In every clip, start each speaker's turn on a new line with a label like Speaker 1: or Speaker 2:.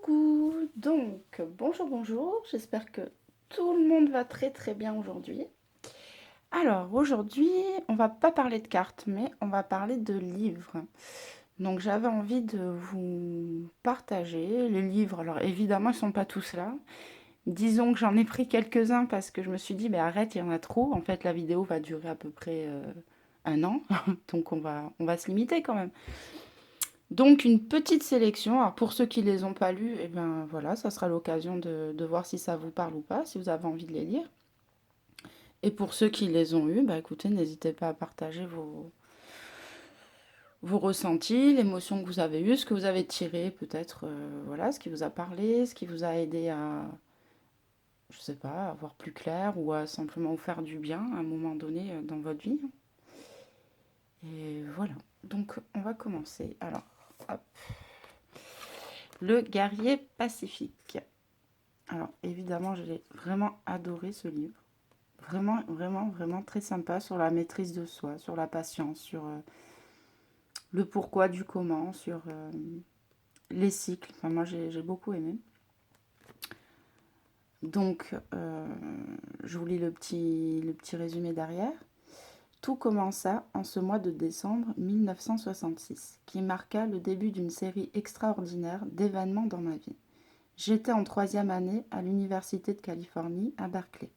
Speaker 1: Coucou, donc bonjour, j'espère que tout le monde va très très bien aujourd'hui. Alors aujourd'hui, on va pas parler de cartes, mais on va parler de livres. Donc j'avais envie de vous partager les livres. Alors évidemment, ils sont pas tous là. Disons que j'en ai pris quelques-uns parce que je me suis dit, mais arrête, il y en a trop. En fait, la vidéo va durer à peu près un an, donc on va se limiter quand même. Donc une petite sélection. Alors pour ceux qui ne les ont pas lus, et ben voilà, ça sera l'occasion de voir si ça vous parle ou pas, si vous avez envie de les lire. Et pour ceux qui les ont eus, bah écoutez, n'hésitez pas à partager vos ressentis, l'émotion que vous avez eue, ce que vous avez tiré peut-être, voilà, ce qui vous a parlé, ce qui vous a aidé à, je sais pas, à voir plus clair ou à simplement vous faire du bien à un moment donné dans votre vie. Et voilà, donc on va commencer. Alors, hop. Le guerrier pacifique. Alors, évidemment, j'ai vraiment adoré ce livre. Vraiment, vraiment, vraiment très sympa sur la maîtrise de soi, sur la patience, sur le pourquoi du comment, sur les cycles. Enfin, moi, j'ai beaucoup aimé. Donc, je vous lis le petit résumé derrière. Tout commença en ce mois de décembre 1966, qui marqua le début d'une série extraordinaire d'événements dans ma vie. J'étais en 3e année à l'Université de Californie à Berkeley.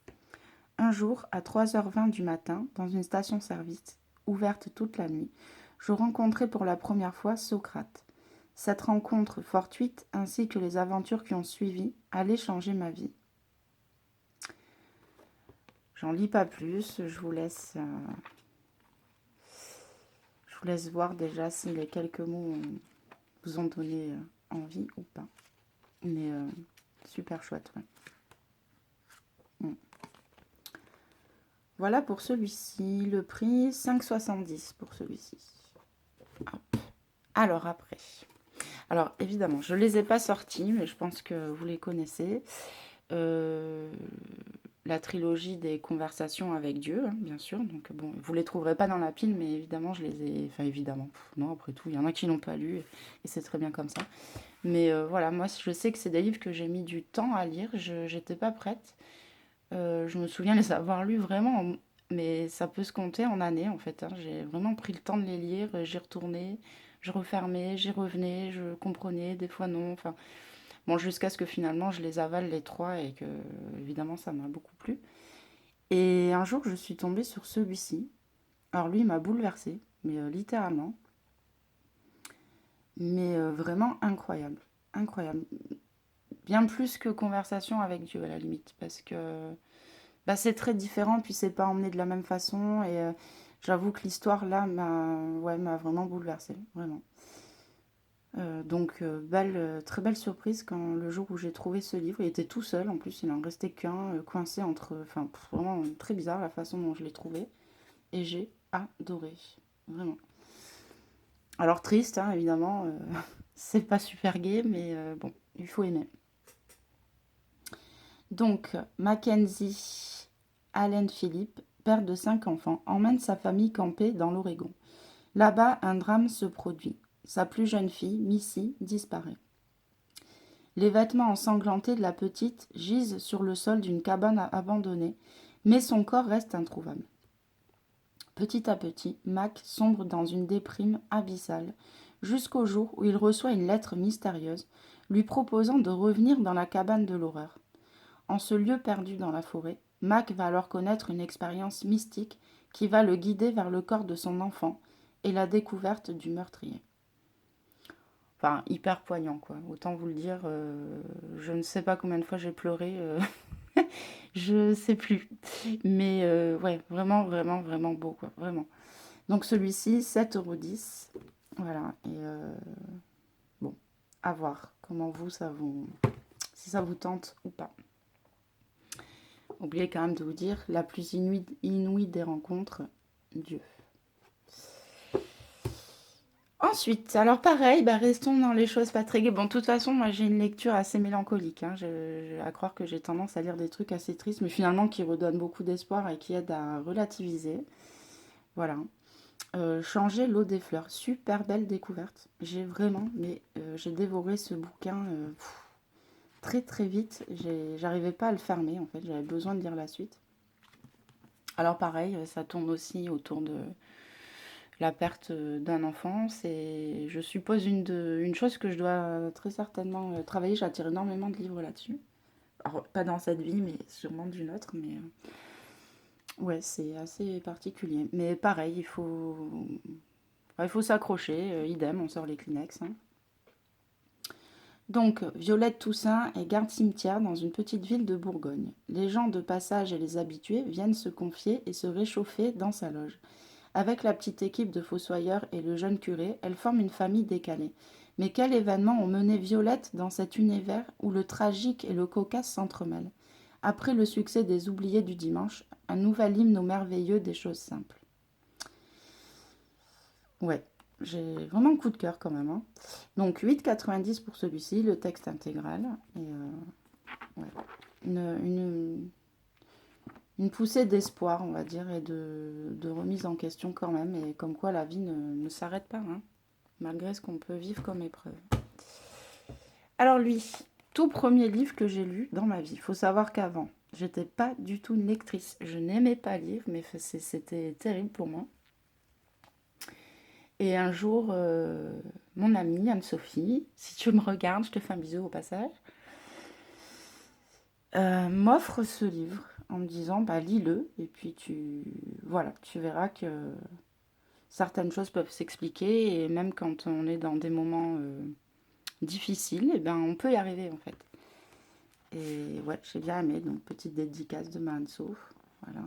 Speaker 1: Un jour, à 3h20 du matin, dans une station-service ouverte toute la nuit, je rencontrai pour la première fois Socrate. Cette rencontre fortuite, ainsi que les aventures qui ont suivi, allaient changer ma vie. J'en lis pas plus, je vous laisse voir déjà si les quelques mots vous ont donné envie ou pas. Mais super chouette, ouais. Voilà pour celui-ci, le prix 5,70 pour celui-ci. Alors après, alors évidemment, je ne les ai pas sortis, mais je pense que vous les connaissez. Euh, la trilogie des conversations avec Dieu, hein, bien sûr. Donc bon, vous les trouverez pas dans la pile, mais évidemment, je les ai. Enfin évidemment, non, après tout, il y en a qui n'ont pas lu, et c'est très bien comme ça. Mais voilà, moi, je sais que c'est des livres que j'ai mis du temps à lire. Je n'étais pas prête. Je me souviens les avoir lus vraiment, mais ça peut se compter en années en fait, hein. J'ai vraiment pris le temps de les lire, j'y retournais, je refermais, j'y revenais, je comprenais, des fois non. Enfin, bon, jusqu'à ce que finalement je les avale les trois et que évidemment ça m'a beaucoup plu. Et un jour je suis tombée sur celui-ci. Alors lui il m'a bouleversée, mais littéralement, mais vraiment incroyable, incroyable. Bien plus que Conversation avec Dieu à la limite, parce que bah, c'est très différent, puis c'est pas emmené de la même façon. Et j'avoue que l'histoire là m'a vraiment bouleversée, vraiment. Donc, très belle surprise quand le jour où j'ai trouvé ce livre, il était tout seul, en plus il en restait qu'un, coincé entre. Enfin, vraiment très bizarre la façon dont je l'ai trouvé. Et j'ai adoré, vraiment. Alors, triste, hein, évidemment, c'est pas super gai, mais bon, il faut aimer. Donc, Mackenzie Allen Philippe, père de 5 enfants, emmène sa famille camper dans l'Oregon. Là-bas, un drame se produit. Sa plus jeune fille, Missy, disparaît. Les vêtements ensanglantés de la petite gisent sur le sol d'une cabane abandonnée, mais son corps reste introuvable. Petit à petit, Mac sombre dans une déprime abyssale, jusqu'au jour où il reçoit une lettre mystérieuse lui proposant de revenir dans la cabane de l'horreur. En ce lieu perdu dans la forêt, Mac va alors connaître une expérience mystique qui va le guider vers le corps de son enfant et la découverte du meurtrier. Enfin, hyper poignant, quoi. Autant vous le dire, je ne sais pas combien de fois j'ai pleuré, je sais plus. Mais ouais, vraiment, vraiment, vraiment beau, quoi. Vraiment. Donc celui-ci, 7,10 €. Voilà. Et bon, à voir comment si ça vous tente ou pas. Oubliez quand même de vous dire, la plus inouïe des rencontres, Dieu. Ensuite, alors pareil, bah restons dans les choses pas très gaies. Bon, de toute façon, moi j'ai une lecture assez mélancolique, hein. À croire que j'ai tendance à lire des trucs assez tristes, mais finalement qui redonnent beaucoup d'espoir et qui aident à relativiser. Voilà. Changer l'eau des fleurs, super belle découverte. J'ai vraiment, mais j'ai dévoré ce bouquin. très très vite. J'arrivais pas à le fermer en fait, j'avais besoin de lire la suite. Alors pareil, ça tourne aussi autour de la perte d'un enfant. C'est, je suppose, une chose que je dois très certainement travailler. J'attire énormément de livres là-dessus. Alors, pas dans cette vie, mais sûrement d'une autre. Mais ouais, c'est assez particulier. Mais pareil, il faut s'accrocher. Idem, on sort les Kleenex, hein. Donc, Violette Toussaint est garde-cimetière dans une petite ville de Bourgogne. Les gens de passage et les habitués viennent se confier et se réchauffer dans sa loge. Avec la petite équipe de fossoyeurs et le jeune curé, elle forme une famille décalée. Mais quels événements ont mené Violette dans cet univers où le tragique et le cocasse s'entremêlent? Après le succès des Oubliés du dimanche, un nouvel hymne au merveilleux des choses simples. Ouais, j'ai vraiment un coup de cœur quand même, hein. Donc 8,90 pour celui-ci, le texte intégral. Et ouais, une, une poussée d'espoir, on va dire, et de remise en question quand même. Et comme quoi la vie ne s'arrête pas, hein, malgré ce qu'on peut vivre comme épreuve. Alors lui, tout premier livre que j'ai lu dans ma vie. Il faut savoir qu'avant, j'étais pas du tout une lectrice. Je n'aimais pas lire, mais c'était terrible pour moi. Et un jour, mon amie Anne-Sophie, si tu me regardes, je te fais un bisou au passage, m'offre ce livre en me disant, bah lis-le, et puis voilà, tu verras que certaines choses peuvent s'expliquer, et même quand on est dans des moments difficiles, et ben on peut y arriver en fait. Et ouais, j'ai bien aimé, donc petite dédicace de ma Anne-Sophie, voilà.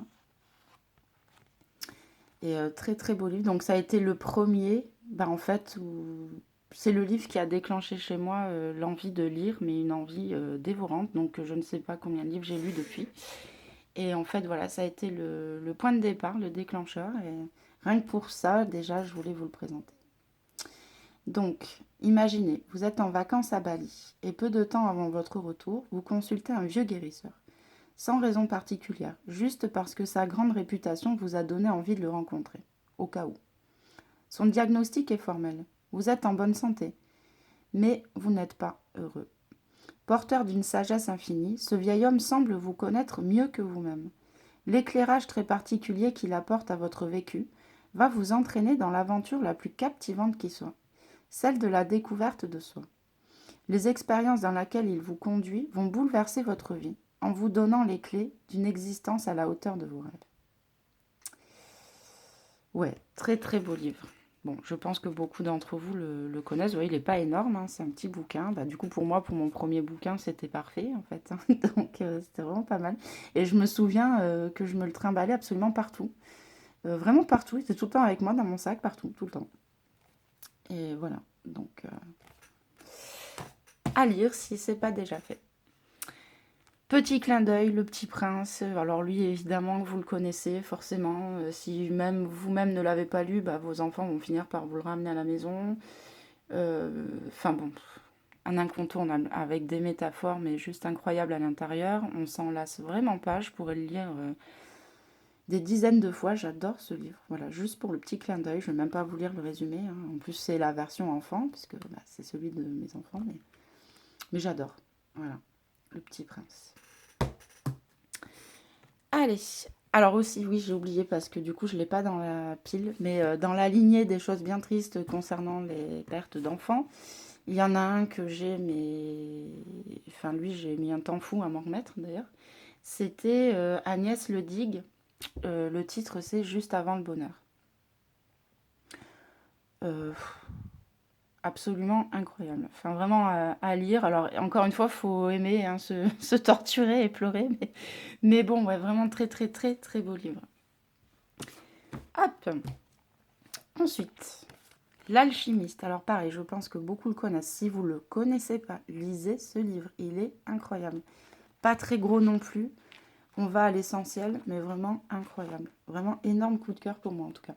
Speaker 1: Et très très beau livre. Donc ça a été le premier, bah, en fait, où c'est le livre qui a déclenché chez moi l'envie de lire, mais une envie dévorante. Donc je ne sais pas combien de livres j'ai lu depuis. Et en fait, voilà, ça a été le point de départ, le déclencheur. Et rien que pour ça, déjà, je voulais vous le présenter. Donc, imaginez, vous êtes en vacances à Bali, et peu de temps avant votre retour, vous consultez un vieux guérisseur. Sans raison particulière, juste parce que sa grande réputation vous a donné envie de le rencontrer, au cas où. Son diagnostic est formel. Vous êtes en bonne santé, mais vous n'êtes pas heureux. Porteur d'une sagesse infinie, ce vieil homme semble vous connaître mieux que vous-même. L'éclairage très particulier qu'il apporte à votre vécu va vous entraîner dans l'aventure la plus captivante qui soit, celle de la découverte de soi. Les expériences dans lesquelles il vous conduit vont bouleverser votre vie, en vous donnant les clés d'une existence à la hauteur de vos rêves. Ouais, très très beau livre. Bon, je pense que beaucoup d'entre vous le connaissent. Ouais, il n'est pas énorme, hein, c'est un petit bouquin. Bah, du coup, pour moi, pour mon premier bouquin, c'était parfait, en fait, hein. Donc, c'était vraiment pas mal. Et je me souviens que je me le trimballais absolument partout. Vraiment partout. Il était tout le temps avec moi dans mon sac, partout, tout le temps. Et voilà. Donc, à lire si c'est pas déjà fait. Petit clin d'œil, Le Petit Prince. Alors lui, évidemment, vous le connaissez forcément. Si même vous-même ne l'avez pas lu, bah, vos enfants vont finir par vous le ramener à la maison. Enfin bon, un incontournable avec des métaphores, mais juste incroyable à l'intérieur. On s'en lasse vraiment pas. Je pourrais le lire des dizaines de fois. J'adore ce livre. Voilà, juste pour le petit clin d'œil. Je ne vais même pas vous lire le résumé, hein. En plus, c'est la version enfant, puisque bah, c'est celui de mes enfants. Mais j'adore. Voilà, Le Petit Prince. Allez. Alors aussi, oui, j'ai oublié parce que du coup, je ne l'ai pas dans la pile, mais dans la lignée des choses bien tristes concernant les pertes d'enfants, il y en a un que j'ai, mais... Enfin, lui, j'ai mis un temps fou à m'en remettre, d'ailleurs. C'était Agnès Le Digue. Le titre, c'est Juste avant le bonheur. Euh, Absolument incroyable. Enfin, vraiment à lire. Alors, encore une fois, il faut aimer, hein, se torturer et pleurer. Mais bon, ouais, vraiment très, très, très, très beau livre. Hop. Ensuite, L'Alchimiste. Alors pareil, je pense que beaucoup le connaissent. Si vous ne le connaissez pas, lisez ce livre. Il est incroyable. Pas très gros non plus. On va à l'essentiel, mais vraiment incroyable. Vraiment énorme coup de cœur pour moi en tout cas.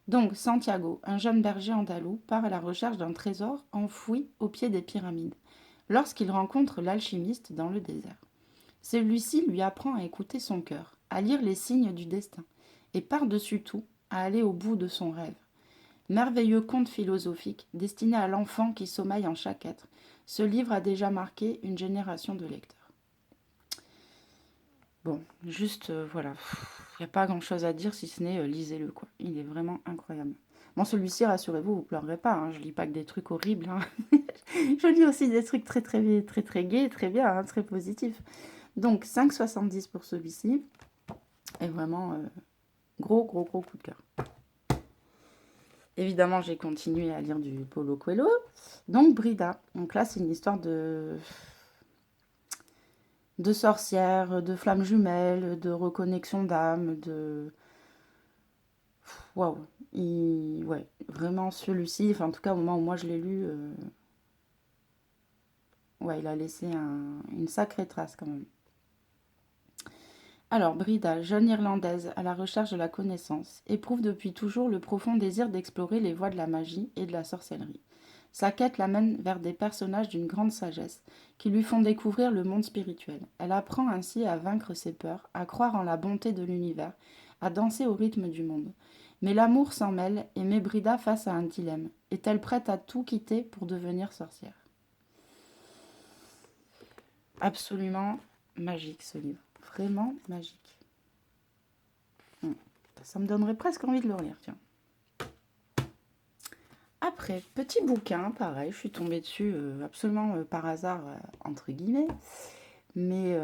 Speaker 1: Donc, Santiago, un jeune berger andalou, part à la recherche d'un trésor enfoui au pied des pyramides, lorsqu'il rencontre l'alchimiste dans le désert. Celui-ci lui apprend à écouter son cœur, à lire les signes du destin, et par-dessus tout, à aller au bout de son rêve. Merveilleux conte philosophique destiné à l'enfant qui sommeille en chaque être. Ce livre a déjà marqué une génération de lecteurs. Bon, juste, voilà, il n'y a pas grand-chose à dire si ce n'est lisez-le, quoi. Il est vraiment incroyable. Bon, celui-ci, rassurez-vous, vous ne pleurerez pas, hein, je lis pas que des trucs horribles, hein. Je lis aussi des trucs très, très, très, très gais, très bien, hein, très positifs. Donc, 5,70 pour celui-ci. Et vraiment, gros, gros, gros coup de cœur. Évidemment, j'ai continué à lire du Paulo Coelho. Donc, Brida. Donc là, c'est une histoire de sorcières, de flammes jumelles, de reconnexion d'âme, de... Waouh. Ouais, vraiment celui-ci, enfin en tout cas au moment où moi je l'ai lu, ouais, il a laissé une sacrée trace quand même. Alors, Brida, jeune Irlandaise à la recherche de la connaissance, éprouve depuis toujours le profond désir d'explorer les voies de la magie et de la sorcellerie. Sa quête l'amène vers des personnages d'une grande sagesse qui lui font découvrir le monde spirituel. Elle apprend ainsi à vaincre ses peurs, à croire en la bonté de l'univers, à danser au rythme du monde. Mais l'amour s'en mêle et met Brida face à un dilemme. Est-elle prête à tout quitter pour devenir sorcière? Absolument magique ce livre. Vraiment magique. Ça me donnerait presque envie de le relire, tiens. Après, petit bouquin, pareil, je suis tombée dessus absolument par hasard, entre guillemets, mais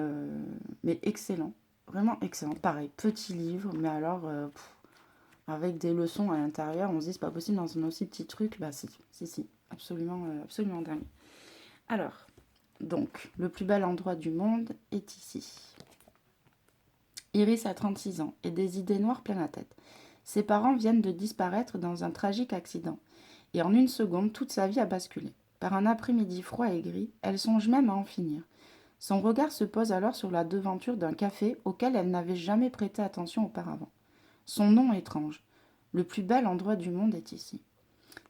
Speaker 1: excellent, vraiment excellent. Pareil, petit livre, mais alors, avec des leçons à l'intérieur, on se dit, c'est pas possible dans un aussi petit truc, bah si, absolument, absolument dingue. Alors, donc, le plus bel endroit du monde est ici. Iris a 36 ans et des idées noires plein la tête. Ses parents viennent de disparaître dans un tragique accident. Et en une seconde, toute sa vie a basculé. Par un après-midi froid et gris, elle songe même à en finir. Son regard se pose alors sur la devanture d'un café auquel elle n'avait jamais prêté attention auparavant. Son nom étrange. Le plus bel endroit du monde est ici.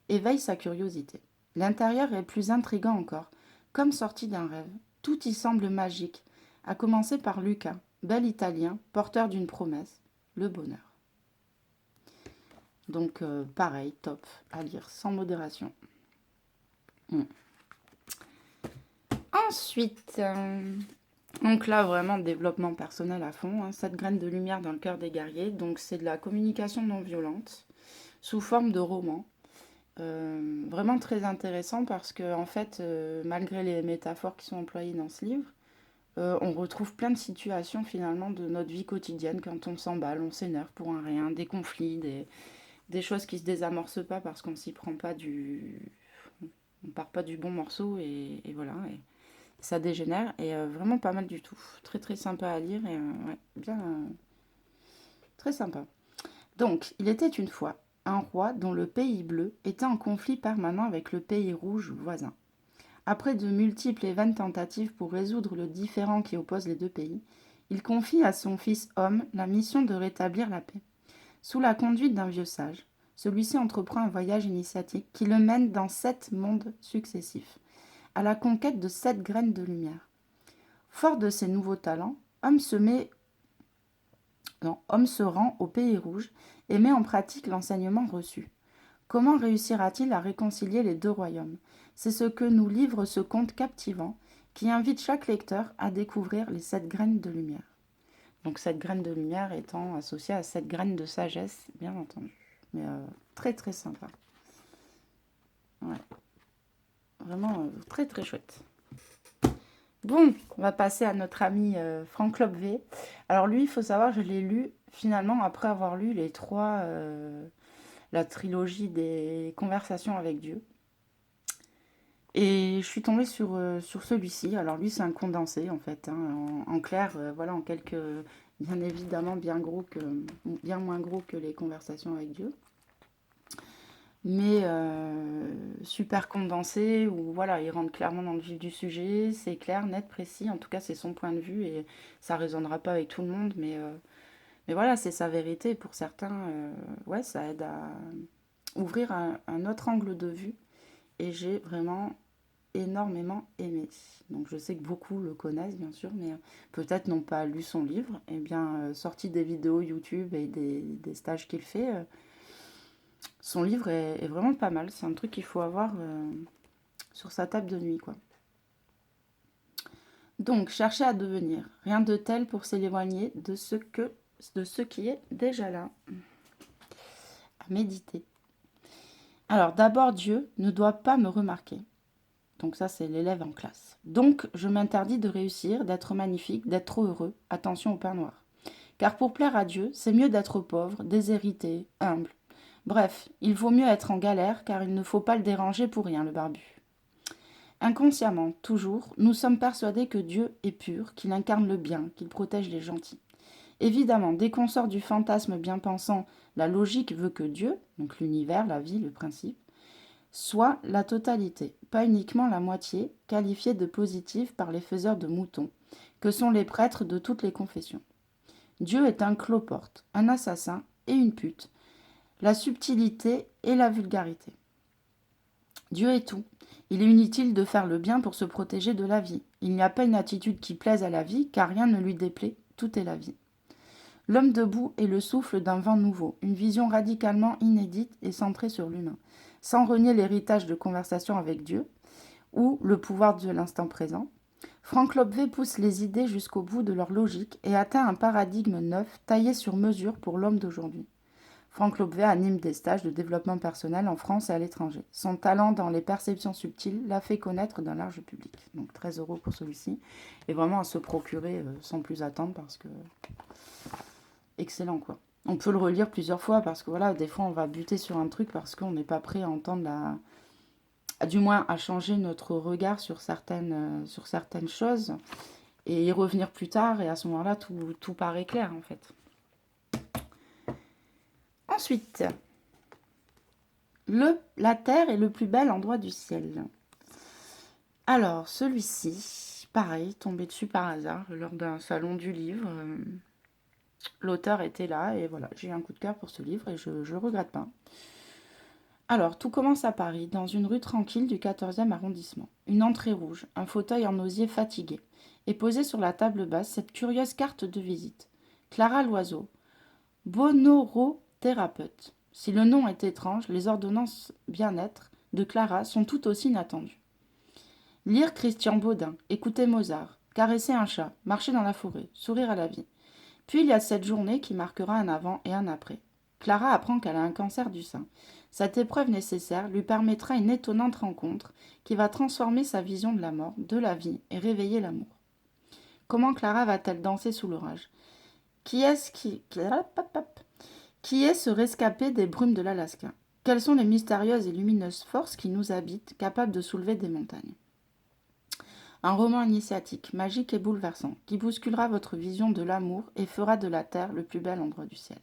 Speaker 1: Éveille sa curiosité. L'intérieur est plus intrigant encore, comme sorti d'un rêve. Tout y semble magique, à commencer par Lucas, bel Italien, porteur d'une promesse, le bonheur. Donc pareil, top, à lire sans modération. Ensuite, donc là vraiment développement personnel à fond, hein, 7 graines de lumière dans le cœur des guerriers. Donc c'est de la communication non violente sous forme de roman. Vraiment très intéressant parce que en fait, malgré les métaphores qui sont employées dans ce livre, on retrouve plein de situations finalement de notre vie quotidienne quand on s'emballe, on s'énerve pour un rien, des conflits, des choses qui se désamorcent pas parce qu'on s'y prend pas on part pas du bon morceau et voilà, et ça dégénère et vraiment pas mal du tout, très très sympa à lire et ouais, bien très sympa. Donc il était une fois un roi dont le pays bleu était en conflit permanent avec le pays rouge voisin. Après de multiples et vaines tentatives pour résoudre le différend qui oppose les deux pays, il confie à son fils homme la mission de rétablir la paix. Sous la conduite d'un vieux sage, celui-ci entreprend un voyage initiatique qui le mène dans 7 mondes successifs, à la conquête de 7 graines de lumière. Fort de ses nouveaux talents, Homme se rend au Pays Rouge et met en pratique l'enseignement reçu. Comment réussira-t-il à réconcilier les deux royaumes? C'est ce que nous livre ce conte captivant qui invite chaque lecteur à découvrir les 7 graines de lumière. Donc 7 graines de lumière étant associées à 7 graines de sagesse, bien entendu. Mais très très sympa. Ouais. Vraiment très très chouette. Bon, on va passer à notre ami Franck Lobvé. Alors lui, il faut savoir, je l'ai lu finalement après avoir lu les 3, la trilogie des Conversations avec Dieu. Et je suis tombée sur celui-ci. Alors lui, c'est un condensé en fait, hein, en clair, voilà, en quelques, bien évidemment, bien moins gros que les Conversations avec Dieu. Mais super condensé, où voilà, il rentre clairement dans le vif du sujet, c'est clair, net, précis, en tout cas c'est son point de vue, et ça ne résonnera pas avec tout le monde, mais voilà, c'est sa vérité, pour certains, ouais, ça aide à ouvrir un autre angle de vue, et j'ai vraiment énormément aimé. Donc je sais que beaucoup le connaissent bien sûr, mais peut-être n'ont pas lu son livre, et bien sorti des vidéos YouTube et des stages qu'il fait, Son livre est vraiment pas mal. C'est un truc qu'il faut avoir sur sa table de nuit, quoi. Donc, chercher à devenir. Rien de tel pour s'éloigner de ce qui est déjà là. À méditer. Alors, d'abord, Dieu ne doit pas me remarquer. Donc ça, c'est l'élève en classe. Donc, je m'interdis de réussir, d'être magnifique, d'être trop heureux. Attention au Père Noir. Car pour plaire à Dieu, c'est mieux d'être pauvre, déshérité, humble. Bref, il vaut mieux être en galère, car il ne faut pas le déranger pour rien, le barbu. Inconsciemment, toujours, nous sommes persuadés que Dieu est pur, qu'il incarne le bien, qu'il protège les gentils. Évidemment, dès qu'on sort du fantasme bien-pensant, la logique veut que Dieu, donc l'univers, la vie, le principe, soit la totalité, pas uniquement la moitié, qualifiée de positive par les faiseurs de moutons, que sont les prêtres de toutes les confessions. Dieu est un cloporte, un assassin et une pute, la subtilité et la vulgarité. Dieu est tout. Il est inutile de faire le bien pour se protéger de la vie. Il n'y a pas une attitude qui plaise à la vie, car rien ne lui déplaît, tout est la vie. L'homme debout est le souffle d'un vent nouveau, une vision radicalement inédite et centrée sur l'humain, sans renier l'héritage de conversation avec Dieu ou le pouvoir de l'instant présent. Frank Lobvé pousse les idées jusqu'au bout de leur logique et atteint un paradigme neuf taillé sur mesure pour l'homme d'aujourd'hui. Frank Lobvé anime des stages de développement personnel en France et à l'étranger. Son talent dans les perceptions subtiles l'a fait connaître d'un large public. Donc 13 € pour celui-ci. Et vraiment à se procurer sans plus attendre parce que... Excellent quoi. On peut le relire plusieurs fois parce que voilà, des fois on va buter sur un truc parce qu'on n'est pas prêt à entendre du moins à changer notre regard sur certaines choses et y revenir plus tard et à ce moment-là tout paraît clair en fait. Ensuite, la Terre est le plus bel endroit du ciel. Alors, celui-ci, pareil, tombé dessus par hasard lors d'un salon du livre. L'auteur était là et voilà, j'ai eu un coup de cœur pour ce livre et je ne le regrette pas. Alors, tout commence à Paris, dans une rue tranquille du 14e arrondissement. Une entrée rouge, un fauteuil en osier fatigué, et posée sur la table basse cette curieuse carte de visite. Clara Loiseau, bonorothérapeute. Si le nom est étrange, les ordonnances bien-être de Clara sont tout aussi inattendues. Lire Christian Baudin, écouter Mozart, caresser un chat, marcher dans la forêt, sourire à la vie. Puis il y a cette journée qui marquera un avant et un après. Clara apprend qu'elle a un cancer du sein. Cette épreuve nécessaire lui permettra une étonnante rencontre qui va transformer sa vision de la mort, de la vie et réveiller l'amour. Comment Clara va-t-elle danser sous l'orage ? Qui est ce rescapé des brumes de l'Alaska ? Quelles sont les mystérieuses et lumineuses forces qui nous habitent, capables de soulever des montagnes ? Un roman initiatique, magique et bouleversant, qui bousculera votre vision de l'amour et fera de la terre le plus bel endroit du ciel.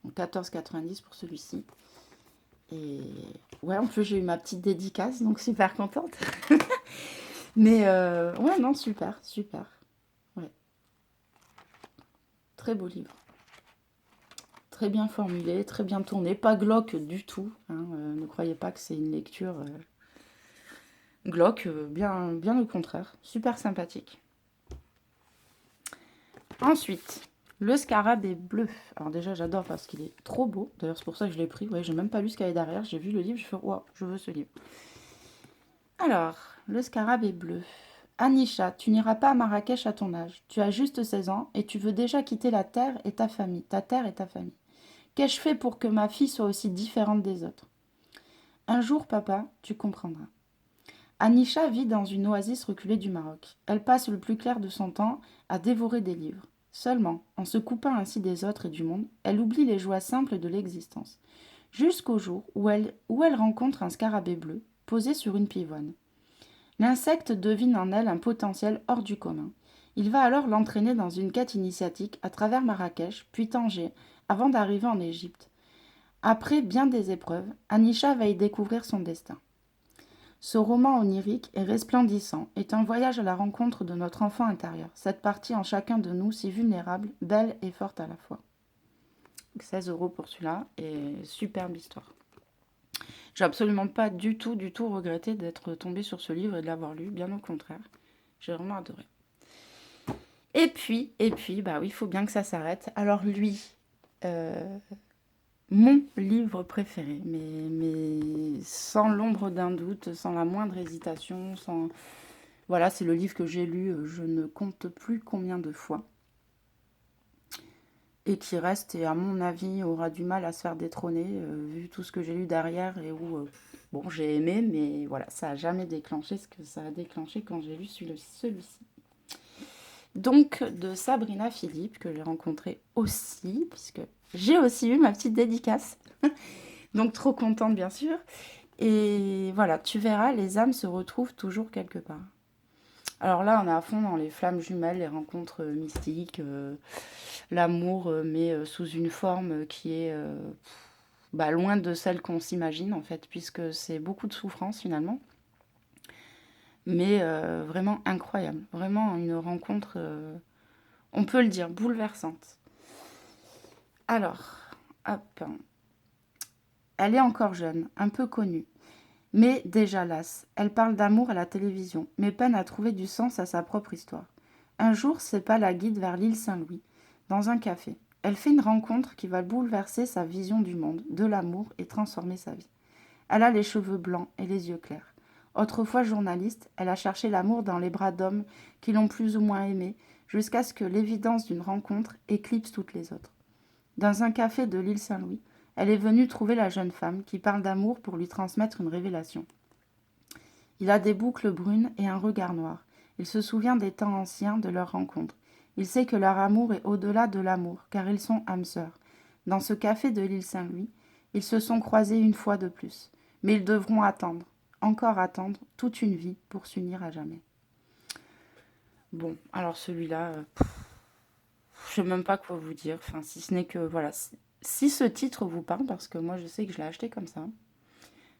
Speaker 1: Donc 14,90 pour celui-ci. Et ouais, en plus j'ai eu ma petite dédicace, donc super contente. Mais ouais, non, super. Ouais. Très beau livre. Très bien formulé, très bien tourné, pas glauque du tout. Hein, ne croyez pas que c'est une lecture glauque, bien au contraire. Super sympathique. Ensuite, le scarabée bleu. Alors déjà, j'adore parce qu'il est trop beau. D'ailleurs, c'est pour ça que je l'ai pris. Ouais, j'ai même pas lu ce qu'il y avait derrière. J'ai vu le livre, je fais wow, je veux ce livre. Alors, le scarabée bleu. Anisha, tu n'iras pas à Marrakech à ton âge. Tu as juste 16 ans et tu veux déjà quitter la terre et ta famille. Ta terre et ta famille. Qu'ai-je fait pour que ma fille soit aussi différente des autres ? Un jour, papa, tu comprendras. Anisha vit dans une oasis reculée du Maroc. Elle passe le plus clair de son temps à dévorer des livres. Seulement, en se coupant ainsi des autres et du monde, elle oublie les joies simples de l'existence. Jusqu'au jour où elle rencontre un scarabée bleu, posé sur une pivoine. L'insecte devine en elle un potentiel hors du commun. Il va alors l'entraîner dans une quête initiatique à travers Marrakech, puis Tanger, avant d'arriver en Égypte. Après bien des épreuves, Anisha va y découvrir son destin. Ce roman onirique et resplendissant est un voyage à la rencontre de notre enfant intérieur, cette partie en chacun de nous si vulnérable, belle et forte à la fois. 16 € pour celui-là et superbe histoire. J'ai absolument pas du tout regretté d'être tombée sur ce livre et de l'avoir lu, bien au contraire. J'ai vraiment adoré. Et puis, bah oui, il faut bien que ça s'arrête. Alors lui, mon livre préféré, mais sans l'ombre d'un doute, sans la moindre hésitation, sans... Voilà, c'est le livre que j'ai lu, je ne compte plus combien de fois. Et qui reste, et à mon avis, aura du mal à se faire détrôner, vu tout ce que j'ai lu derrière, et où, bon, j'ai aimé, mais voilà, ça n'a jamais déclenché ce que ça a déclenché quand j'ai lu celui-ci. Donc, de Sabrina Philippe, que j'ai rencontrée aussi, puisque j'ai aussi eu ma petite dédicace. Donc, trop contente, bien sûr. Et voilà, tu verras, les âmes se retrouvent toujours quelque part. Alors là, on est à fond dans les flammes jumelles, les rencontres mystiques, l'amour, mais sous une forme qui est loin de celle qu'on s'imagine, en fait, puisque c'est beaucoup de souffrance, finalement. Mais vraiment incroyable. Vraiment une rencontre, on peut le dire, bouleversante. Alors, hop. Elle est encore jeune, un peu connue, mais déjà lasse. Elle parle d'amour à la télévision, mais peine à trouver du sens à sa propre histoire. Un jour, ses pas la guident vers l'île Saint-Louis, dans un café. Elle fait une rencontre qui va bouleverser sa vision du monde, de l'amour et transformer sa vie. Elle a les cheveux blancs et les yeux clairs. Autrefois journaliste, elle a cherché l'amour dans les bras d'hommes qui l'ont plus ou moins aimée, jusqu'à ce que l'évidence d'une rencontre éclipse toutes les autres. Dans un café de l'île Saint-Louis, elle est venue trouver la jeune femme qui parle d'amour pour lui transmettre une révélation. Il a des boucles brunes et un regard noir. Il se souvient des temps anciens de leur rencontre. Il sait que leur amour est au-delà de l'amour, car ils sont âmes sœurs. Dans ce café de l'île Saint-Louis, ils se sont croisés une fois de plus. Mais ils devront attendre, encore attendre, toute une vie pour s'unir à jamais. Bon, alors celui-là, je sais même pas quoi vous dire. Enfin, si ce n'est que, voilà, si ce titre vous parle, parce que moi je sais que je l'ai acheté comme ça.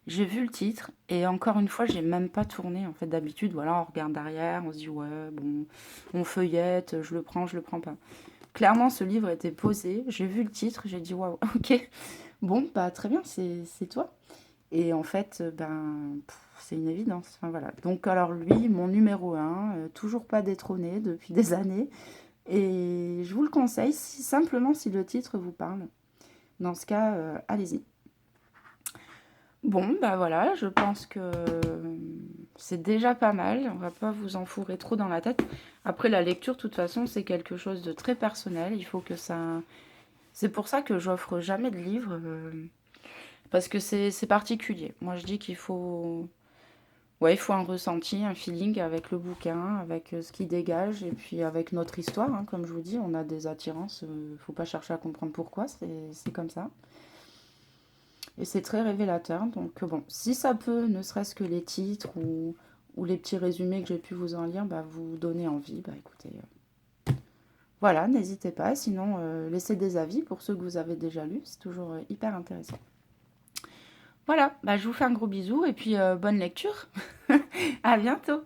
Speaker 1: J'ai vu le titre et encore une fois, j'ai même pas tourné. En fait, d'habitude, voilà, on regarde derrière, on se dit ouais, bon, on feuillette, je le prends pas. Clairement, ce livre était posé. J'ai vu le titre, j'ai dit waouh, ok, bon, bah très bien, c'est toi. Et en fait, c'est une évidence. Enfin voilà. Donc alors lui, mon numéro 1, toujours pas détrôné depuis des années. Et je vous le conseille, simplement si le titre vous parle. Dans ce cas, allez-y. Bon, bah voilà, je pense que c'est déjà pas mal. On va pas vous enfourrer trop dans la tête. Après, la lecture, de toute façon, c'est quelque chose de très personnel. Il faut que ça... C'est pour ça que j'offre jamais de livres, parce que c'est particulier. Moi, je dis qu'il faut... Ouais, il faut un ressenti, un feeling avec le bouquin, avec ce qui dégage, et puis avec notre histoire, hein. Comme je vous dis, on a des attirances. Faut pas chercher à comprendre pourquoi, c'est comme ça. Et c'est très révélateur. Donc bon, si ça peut, ne serait-ce que les titres ou les petits résumés que j'ai pu vous en lire, bah, vous donner envie, bah écoutez, voilà, n'hésitez pas. Sinon, laissez des avis pour ceux que vous avez déjà lus, c'est toujours hyper intéressant. Voilà, bah, je vous fais un gros bisou et puis bonne lecture. À bientôt.